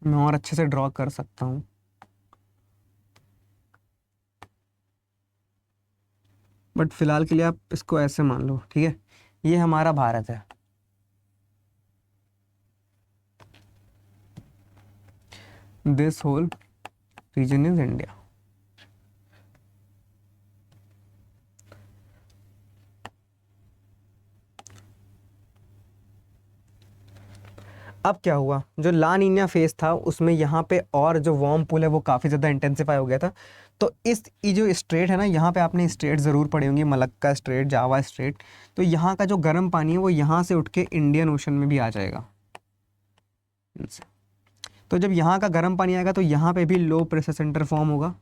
[SPEAKER 1] मैं और अच्छे से ड्रॉ कर सकता हूँ। बट फिलहाल के लिए आप इसको ऐसे मान लो, ठीक है। ये हमारा भारत है। This whole region is India. अब क्या हुआ, जो ला नीना फेज था उसमें यहाँ पे और जो वार्म पूल है वो काफ़ी ज़्यादा इंटेंसिफाई हो गया था। तो इस ये जो स्ट्रेट है ना, यहाँ पे आपने स्ट्रेट ज़रूर पढ़ी होंगी, मलक्का स्ट्रेट, जावा स्ट्रेट। तो यहाँ का जो गर्म पानी है वो यहाँ से उठ के इंडियन ओशन में भी आ जाएगा। तो जब यहाँ का गर्म पानी आएगा तो यहाँ पे भी लो प्रेशर सेंटर फॉर्म होगा।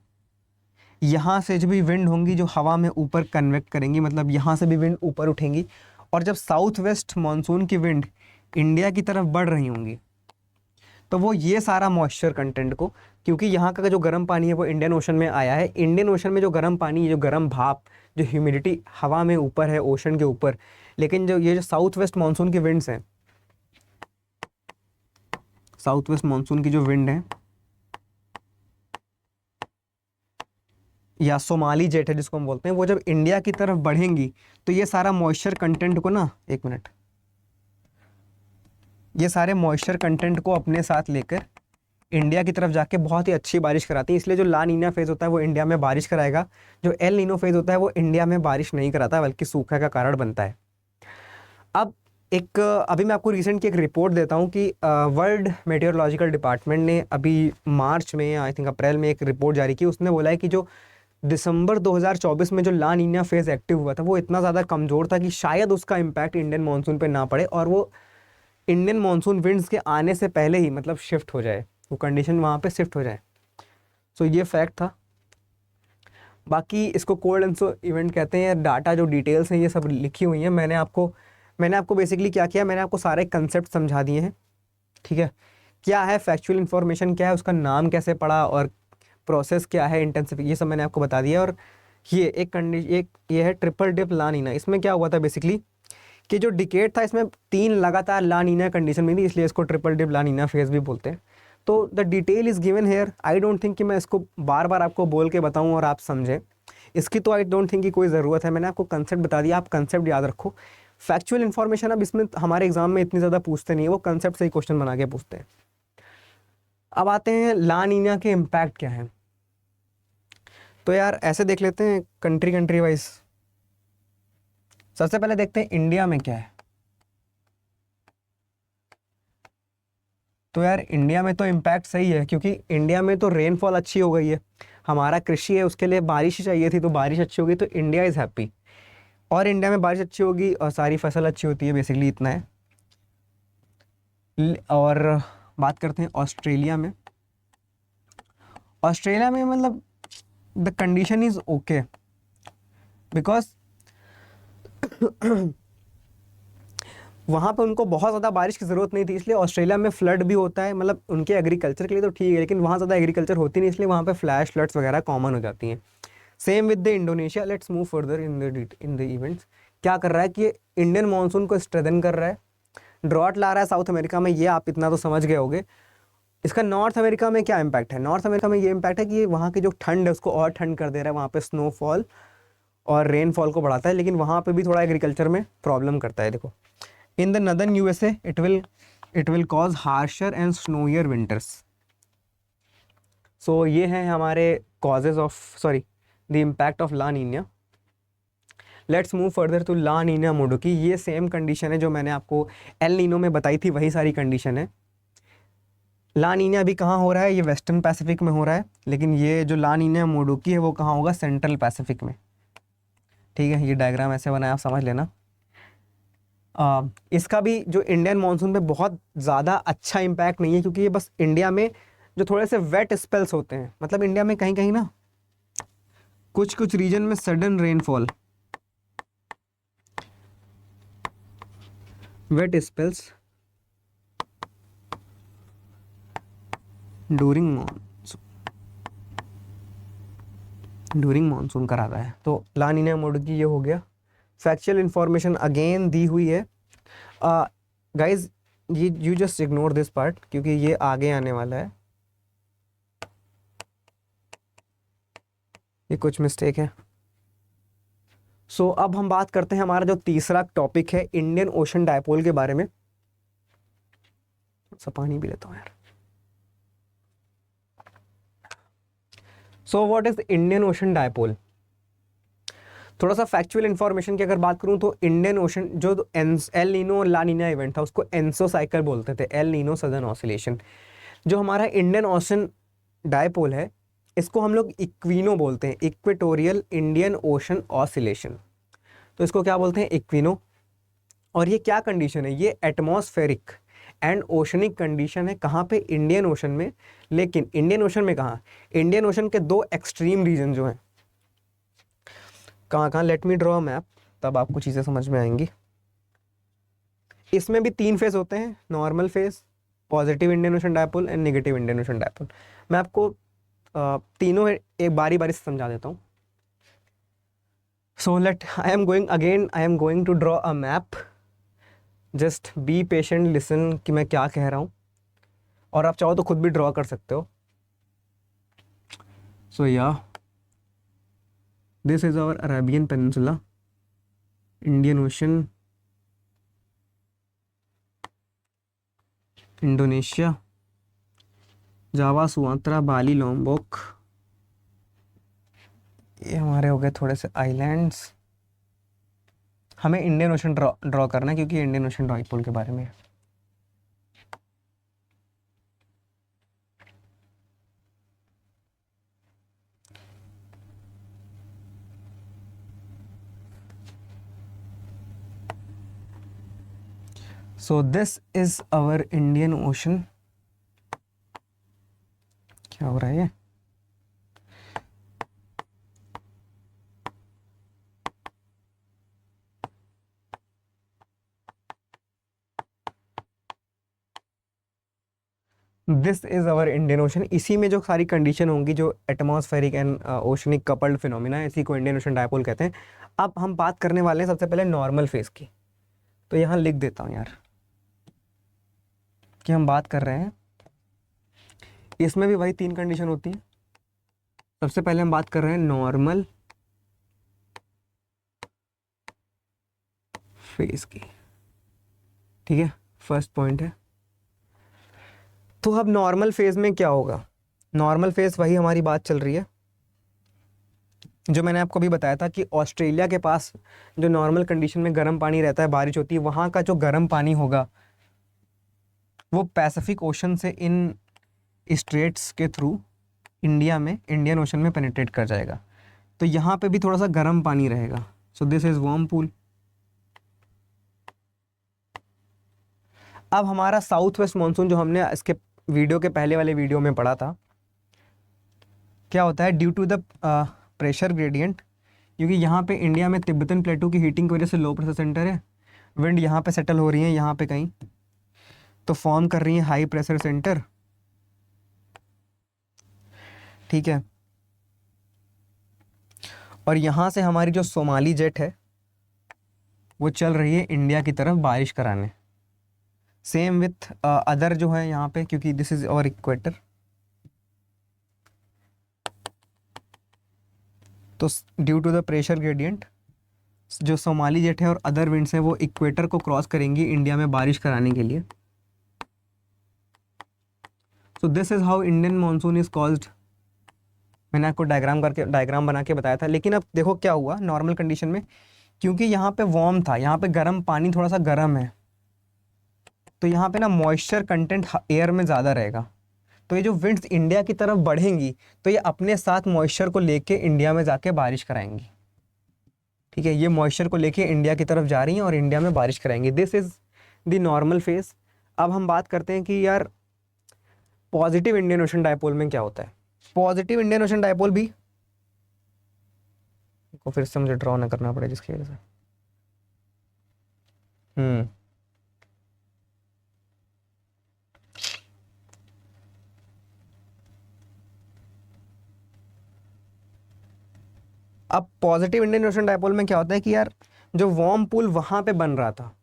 [SPEAKER 1] यहाँ से जो भी विंड होंगी जो हवा में ऊपर कन्वेक्ट करेंगी, मतलब यहाँ से भी विंड ऊपर उठेंगी। और जब साउथ वेस्ट मानसून की विंड इंडिया की तरफ बढ़ रही होंगी तो वो ये सारा मॉइस्चर कंटेंट को, क्योंकि यहाँ का जो गर्म पानी है वो इंडियन ओशन में आया है, इंडियन ओशन में जो गर्म पानी, जो गर्म भाप, जो ह्यूमिडिटी हवा में ऊपर है ओशन के ऊपर, लेकिन जो ये जो साउथ वेस्ट मानसून की विंड्स हैं, साउथ वेस्ट मानसून की जो विंड है या सोमाली जेट है जिसको हम बोलते हैं, वो जब इंडिया की तरफ बढ़ेंगी तो ये सारा मॉइस्चर कंटेंट को ना, एक मिनट, ये सारे मॉइस्चर कंटेंट को अपने साथ लेकर इंडिया की तरफ जाके बहुत ही अच्छी बारिश कराती है। इसलिए जो ला नीना फेज़ होता है वो इंडिया में बारिश कराएगा, जो एल नीनो फेज़ होता है वो इंडिया में बारिश नहीं कराता बल्कि सूखा का कारण बनता है। अब एक अभी मैं आपको रिसेंट की एक रिपोर्ट देता हूँ कि वर्ल्ड मेटेरोलॉजिकल डिपार्टमेंट ने अभी मार्च में, आई थिंक अप्रैल में, एक रिपोर्ट जारी की। उसने बोला है कि जो दिसंबर 2024 में जो ला नीना फेज़ एक्टिव हुआ था वो इतना ज़्यादा कमज़ोर था कि शायद उसका इम्पैक्ट इंडियन मानसून पर ना पड़े और वो इंडियन मानसून विंड्स के आने से पहले ही मतलब शिफ्ट हो जाए, वो कंडीशन वहाँ पे शिफ्ट हो जाए। सो ये फैक्ट था। बाकी इसको कोल्ड इवेंट कहते हैं। डाटा जो डिटेल्स हैं ये सब लिखी हुई हैं। मैंने आपको बेसिकली क्या किया, मैंने आपको सारे कंसेप्ट समझा दिए हैं, ठीक है। क्या है फैक्चुअल इन्फॉर्मेशन, क्या है उसका नाम कैसे पड़ा और प्रोसेस क्या है, इंटेंसिव, ये सब मैंने आपको बता दिया। और ये ये है ट्रिपल डिप ला नीना। इसमें क्या हुआ था बेसिकली कि जो डिकेड था इसमें 3 लगातार ला नीना कंडीशन में थी, इसलिए इसको ट्रिपल डिप ला नीना फेज भी बोलते हैं। तो the detail is given here. I don't think कि मैं इसको बार बार आपको बोल के बताऊं और आप समझें, इसकी तो आई डोंट थिंक कि कोई ज़रूरत है। मैंने आपको कंसेप्ट बता दिया, आप कंसेप्ट याद रखो। फैक्चुअल इन्फॉर्मेशन अब इसमें हमारे एग्जाम में इतनी ज़्यादा पूछते नहीं है, वो कंसेप्ट से ही क्वेश्चन बना के पूछते हैं। अब आते हैं ला नीना के इम्पैक्ट क्या है। तो यार ऐसे देख लेते हैं कंट्री वाइज। सबसे पहले देखते हैं इंडिया में क्या है। तो यार इंडिया में तो इम्पैक्ट सही है, क्योंकि इंडिया में तो रेनफॉल अच्छी हो गई है, हमारा कृषि है उसके लिए बारिश ही चाहिए थी, तो बारिश अच्छी हो गई तो इंडिया इज़ हैप्पी। और इंडिया में बारिश अच्छी होगी और सारी फसल अच्छी होती है, बेसिकली इतना है। और बात करते हैं ऑस्ट्रेलिया में। ऑस्ट्रेलिया में मतलब the condition is okay because वहाँ पे उनको बहुत ज़्यादा बारिश की ज़रूरत नहीं थी, इसलिए ऑस्ट्रेलिया में फ्लड भी होता है। मतलब उनके एग्रीकल्चर के लिए तो ठीक है, लेकिन वहाँ ज़्यादा एग्रीकल्चर होती नहीं, इसलिए वहाँ पे फ्लैश फ्लड्स वगैरह कॉमन हो जाती हैं। Same with the Indonesia. Let's move further in the events. क्या कर रहा है कि ये इंडियन मानसून को स्ट्रेंथन कर रहा है, ड्रॉट ला रहा है साउथ अमेरिका में, ये आप इतना तो समझ गए होगे। इसका नॉर्थ अमेरिका में क्या इम्पैक्ट है? नॉर्थ अमेरिका में ये इम्पैक्ट है कि ये वहाँ की जो ठंड है उसको और ठंड कर दे रहा है, वहाँ पे स्नोफॉल और रेनफॉल को बढ़ाता है, लेकिन वहाँ पे भी थोड़ा एग्रीकल्चर में प्रॉब्लम करता है। देखो, in the northern USA it will cause harsher and snowier winters. So ये हैं हमारे causes of, sorry, the impact of La Nina. Let's move further to La Nina Modoki. ये सेम कंडीशन है जो मैंने आपको एल नीनो में बताई थी, वही सारी कंडीशन है। ला नीना अभी कहाँ हो रहा है? ये वेस्टर्न पैसिफिक में हो रहा है, लेकिन ये जो ला नीना मोडुकी है वो कहाँ होगा? सेंट्रल पैसिफिक में, ठीक है। ये डायग्राम ऐसे बनाया, आप समझ लेना। इसका भी जो इंडियन मानसून पे बहुत ज़्यादा अच्छा इम्पैक्ट नहीं है, क्योंकि ये बस इंडिया में जो थोड़े से वेट स्पेल्स होते हैं, मतलब इंडिया में कहीं कहीं ना कुछ रीजन में sudden rainfall, wet spells during monsoon कराता है। तो ला नीना मोडुकी ये हो गया। फैक्चुअल इंफॉर्मेशन अगेन दी हुई है। Guys you just ignore this part, क्योंकि ये आगे आने वाला है, ये कुछ मिस्टेक है। सो अब हम बात करते हैं हमारा जो तीसरा टॉपिक है इंडियन ओशन डायपोल के बारे में। सब पानी भी लेता हूँ यार। So what is Indian Ocean dipole? थोड़ा सा फैक्चुअल इन्फॉर्मेशन की अगर बात करूं तो इंडियन ओशन जो एल नीनो और ला नीना इवेंट था उसको एनसो साइकिल बोलते थे, एल नीनो सदर्न ऑसिलेशन। जो हमारा इंडियन ओशन डायपोल है इसको हम लोग इक्विनो बोलते हैं, इक्वेटोरियल इंडियन ओशन ऑसिलेशन। तो इसको क्या बोलते हैं? इक्विनो। और ये क्या कंडीशन है? ये एटमॉस्फेरिक एंड ओशनिक कंडीशन है। कहाँ पे? इंडियन ओशन में। लेकिन इंडियन ओशन में कहाँ? इंडियन ओशन के दो एक्सट्रीम रीजन जो हैं, कहाँ कहाँ? Let me draw a map, तब आपको चीज़ें समझ में आएंगी। इसमें भी 3 फेज होते हैं, normal phase, positive Indian Ocean dipole and negative Indian Ocean dipole. मैं आपको तीनों एक बारी बारी से समझा देता हूँ। So let I am going to draw a map. Just be patient, listen कि मैं क्या कह रहा हूँ, और आप चाहो तो खुद भी ड्रॉ कर सकते हो। सो या this is our Arabian peninsula, Indian Ocean, Indonesia, Java, Sumatra, Bali, Lombok, ये हमारे हो गए थोड़े से आइलैंड्स। हमें इंडियन ओशन ड्रॉ करना है क्योंकि इंडियन ओशन डायपोल के बारे में है। So this is our Indian Ocean. क्या हो रहा है ये? This is our Indian Ocean. इसी में जो सारी कंडीशन होंगी, जो atmospheric and oceanic coupled phenomena है, इसी को इंडियन ओशन डायपोल कहते हैं। अब हम बात करने वाले हैं सबसे पहले नॉर्मल फेज की। तो यहाँ लिख देता हूँ यार कि हम बात कर रहे हैं, इसमें भी वही 3 कंडीशन होती है। सबसे पहले हम बात कर रहे हैं नॉर्मल फेज की, ठीक है, फर्स्ट पॉइंट है। तो अब नॉर्मल फेज में क्या होगा? नॉर्मल फेज वही हमारी बात चल रही है जो मैंने आपको भी बताया था कि ऑस्ट्रेलिया के पास जो नॉर्मल कंडीशन में गर्म पानी रहता है, बारिश होती है, वहाँ का जो गर्म पानी होगा वो पैसिफिक ओशन से इन स्ट्रेट्स के थ्रू इंडिया में, इंडियन ओशन में पेनिट्रेट कर जाएगा। तो यहाँ पे भी थोड़ा सा गर्म पानी रहेगा। सो दिस इज वार्म पूल। अब हमारा साउथ वेस्ट मानसून जो हमने इसके वीडियो के पहले वाले वीडियो में पढ़ा था, क्या होता है? Due to the pressure gradient, क्योंकि यहाँ पे इंडिया में तिब्बतन प्लेटू की हीटिंग की वजह से लो प्रेशर सेंटर है, विंड यहाँ पे सेटल हो रही है, यहाँ पे कहीं तो फॉर्म कर रही है हाई प्रेशर सेंटर, ठीक है। और यहाँ से हमारी जो सोमाली जेट है वो चल रही है इंडिया की तरफ बारिश कराने। सेम विथ अदर जो है यहाँ पे, क्योंकि दिस इज और इक्वेटर, तो due to the pressure gradient जो सोमाली जेट है और अदर विंड्स हैं वो इक्वेटर को क्रॉस करेंगी इंडिया में बारिश कराने के लिए। सो this is how Indian monsoon is called. मैंने आपको डायग्राम बना के बताया था। लेकिन अब देखो क्या हुआ नॉर्मल कंडीशन में, क्योंकि यहाँ पे वार्म था, यहाँ पे गर्म पानी थोड़ा सा गर्म है, तो यहाँ पे ना मॉइस्चर कंटेंट एयर में ज़्यादा रहेगा। तो ये जो विंड्स इंडिया की तरफ बढ़ेंगी तो ये अपने साथ मॉइस्चर को लेके इंडिया में जाके बारिश कराएंगी, ठीक है। ये मॉइस्चर को लेके इंडिया की तरफ जा रही हैं और इंडिया में बारिश कराएंगी। This is the normal phase. अब हम बात करते हैं कि यार पॉजिटिव इंडियन ओशन डायपोल में क्या होता है। पॉजिटिव इंडियन ओशन डायपोल भी को फिर से मुझे ड्रॉ ना करना पड़े जिसकी वजह से अब पॉजिटिव इंडियन ओशन डायपोल में क्या होता है कि यार जो वार्म पूल वहां पे बन रहा था,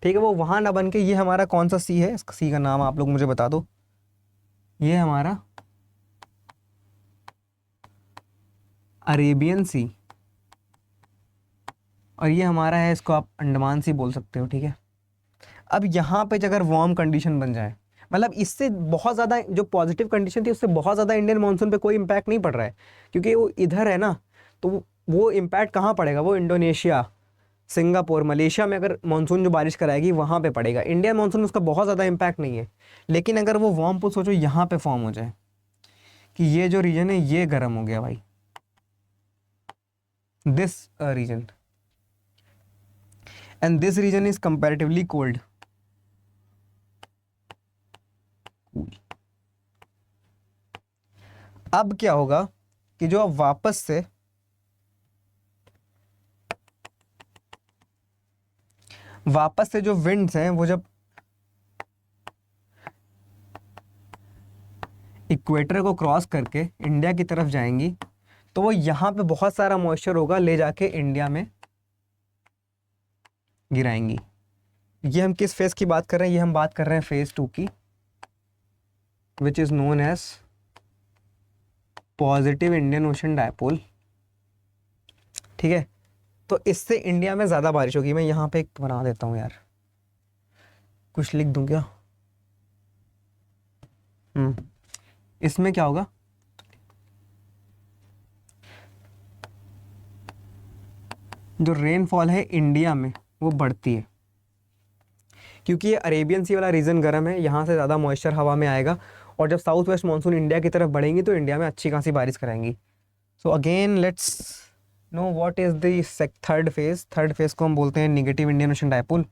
[SPEAKER 1] ठीक है, वो वहां ना बन के ये हमारा कौन सा सी है, इसका सी का नाम आप लोग मुझे बता दो। ये हमारा अरेबियन सी, और ये हमारा है, इसको आप अंडमान सी बोल सकते हो, ठीक है। अब यहाँ पे अगर वार्म कंडीशन बन जाए, मतलब इससे बहुत ज़्यादा जो पॉजिटिव कंडीशन थी उससे बहुत ज़्यादा इंडियन मानसून पे कोई इम्पैक्ट नहीं पड़ रहा है, क्योंकि वो इधर है ना। तो वो इम्पैक्ट कहाँ पड़ेगा, वो इंडोनेशिया, सिंगापुर, मलेशिया में अगर मानसून जो बारिश कराएगी वहाँ पे पड़ेगा। इंडियन मानसून उसका बहुत ज़्यादा इम्पैक्ट नहीं है। लेकिन अगर वो वार्म पुल सोचो यहाँ पे फॉर्म हो जाए कि ये जो रीजन है ये गर्म हो गया भाई, this region, and this region is comparatively cold, अब क्या होगा कि जो अब वापस से जो विंड्स हैं वो जब इक्वेटर को क्रॉस करके इंडिया की तरफ जाएंगी तो वो यहाँ पे बहुत सारा मॉइस्चर होगा, ले जाके इंडिया में गिराएंगी। ये हम किस फेज की बात कर रहे हैं, ये हम बात कर रहे हैं फेज 2 की, which is known as positive Indian Ocean dipole. ठीक है, तो इससे इंडिया में ज़्यादा बारिश होगी। मैं यहाँ पे एक बना देता हूँ यार, कुछ लिख दूँ क्या। इसमें क्या होगा, जो रेनफॉल है इंडिया में वो बढ़ती है, क्योंकि ये अरेबियन सी वाला रीजन गर्म है, यहाँ से ज़्यादा मॉइस्चर हवा में आएगा, और जब साउथ वेस्ट मानसून इंडिया की तरफ बढ़ेंगी तो इंडिया में अच्छी खासी बारिश कराएंगी। So again let's know what is the third phase. Third phase को हम बोलते हैं negative Indian Ocean dipole.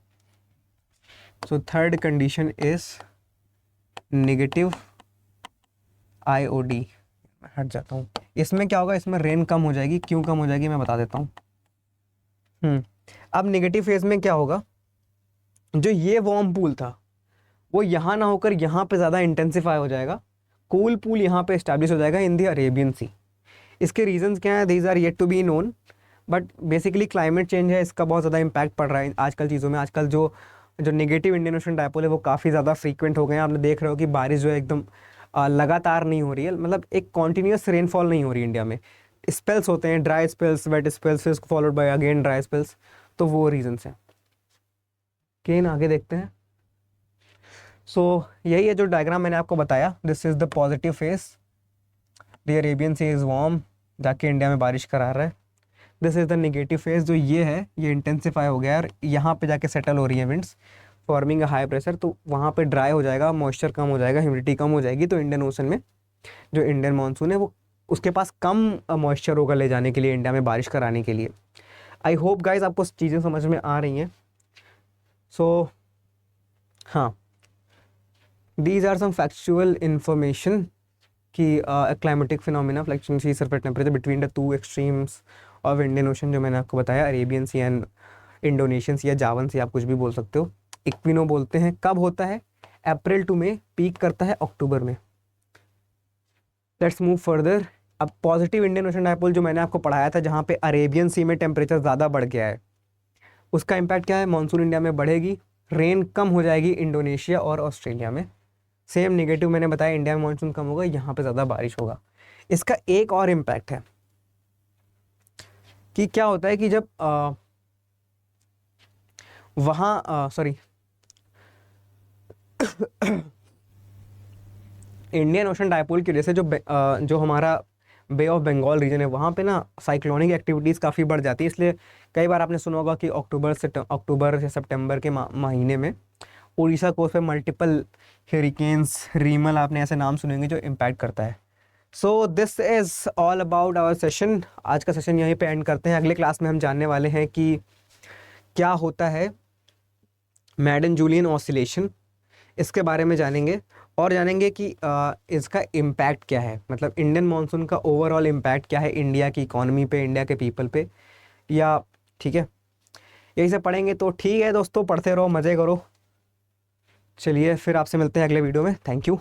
[SPEAKER 1] So third condition is negative IOD। हट जाता हूँ। इसमें क्या होगा, इसमें रेन कम हो जाएगी। क्यों कम हो जाएगी मैं बता देता हूँ। अब नेगेटिव फेज में क्या होगा, जो ये वार्म पूल था वो यहाँ ना होकर यहाँ पे ज़्यादा इंटेंसिफाई हो जाएगा, कूल पूल यहाँ पे इस्टेब्लिश हो जाएगा इन द अरेबियन सी। इसके रीजंस क्या हैं, these are yet to be known, but basically climate change है, इसका बहुत ज़्यादा इम्पैक्ट पड़ रहा है आजकल चीज़ों में। आजकल जो नेगेटिव इंडियन ओशन डायपोल है वो काफ़ी ज़्यादा फ्रीक्वेंट हो गए हैं। आपने देख रहे हो कि बारिश जो है एकदम लगातार नहीं हो रही है, मतलब एक कॉन्टीन्यूस रेनफॉल नहीं हो रही इंडिया में। स्पेल्स होते हैं, ड्राई स्पेल्स, वेट स्पेल्स, फिर followed by again dry spells, तो वो रीजंस हैं। केन आगे देखते हैं। यही है जो डायग्राम मैंने आपको बताया। This is the positive phase, the Arabian Sea is warm, जाके इंडिया में बारिश करा रहा है। This is the negative phase, जो ये है ये इंटेंसिफाई हो गया और यहाँ पे जाके सेटल हो रही है winds, forming a high pressure. तो वहाँ पे ड्राई हो जाएगा, मॉइस्चर कम हो जाएगा, ह्यूमिडिटी कम हो जाएगी, तो इंडियन ओशन में जो इंडियन मानसून है वो उसके पास कम मॉइस्चर होगा ले जाने के लिए, इंडिया में बारिश कराने के लिए। आई होप गाइज आपको चीज़ें समझ में आ रही हैं। हाँ, these are some factual information कि climatic phenomena fluctuation sea surface temperature between the two extremes of Indian Ocean, जो मैंने आपको बताया, Arabian Sea and Indonesian Sea या जावन सी, आप कुछ भी बोल सकते हो। इक्विनो बोलते हैं। कब होता है, अप्रैल टू मई, पीक करता है अक्टूबर में। Let's move further. अब पॉजिटिव इंडियन ओशन डायपोल जो मैंने आपको पढ़ाया था, जहाँ पे अरेबियन सी में टेम्परेचर ज़्यादा बढ़ गया है, उसका इम्पैक्ट क्या है, मानसून इंडिया में बढ़ेगी, रेन कम हो जाएगी इंडोनेशिया और ऑस्ट्रेलिया में। सेम नेगेटिव मैंने बताया, इंडिया में मानसून कम होगा, यहाँ पे ज़्यादा बारिश होगा। इसका एक और इम्पैक्ट है कि क्या होता है कि जब वहाँ सॉरी इंडियन ओशन डायपोल की वजह से जो हमारा बे ऑफ बंगाल रीजन है, वहाँ पे ना साइक्लोनिक एक्टिविटीज़ काफ़ी बढ़ जाती है। इसलिए कई बार आपने सुना होगा कि अक्टूबर से सितंबर के महीने में उड़ीसा कोस्ट पे मल्टीपल हरिकेन्स, रीमल, आपने ऐसे नाम सुनेंगे, जो इम्पैक्ट करता है। So this is all about our session. आज का सेशन यहीं पे एंड करते हैं। अगले क्लास में हम जानने वाले हैं कि क्या होता है मैडन जूलियन ऑसिलेशन, इसके बारे में जानेंगे, और जानेंगे कि इसका इम्पैक्ट क्या है, मतलब इंडियन मानसून का ओवरऑल इम्पैक्ट क्या है इंडिया की इकॉनमी पे, इंडिया के पीपल पे, या ठीक है, यही सब पढ़ेंगे। तो ठीक है दोस्तों, पढ़ते रहो, मज़े करो। चलिए फिर आपसे मिलते हैं अगले वीडियो में। Thank you.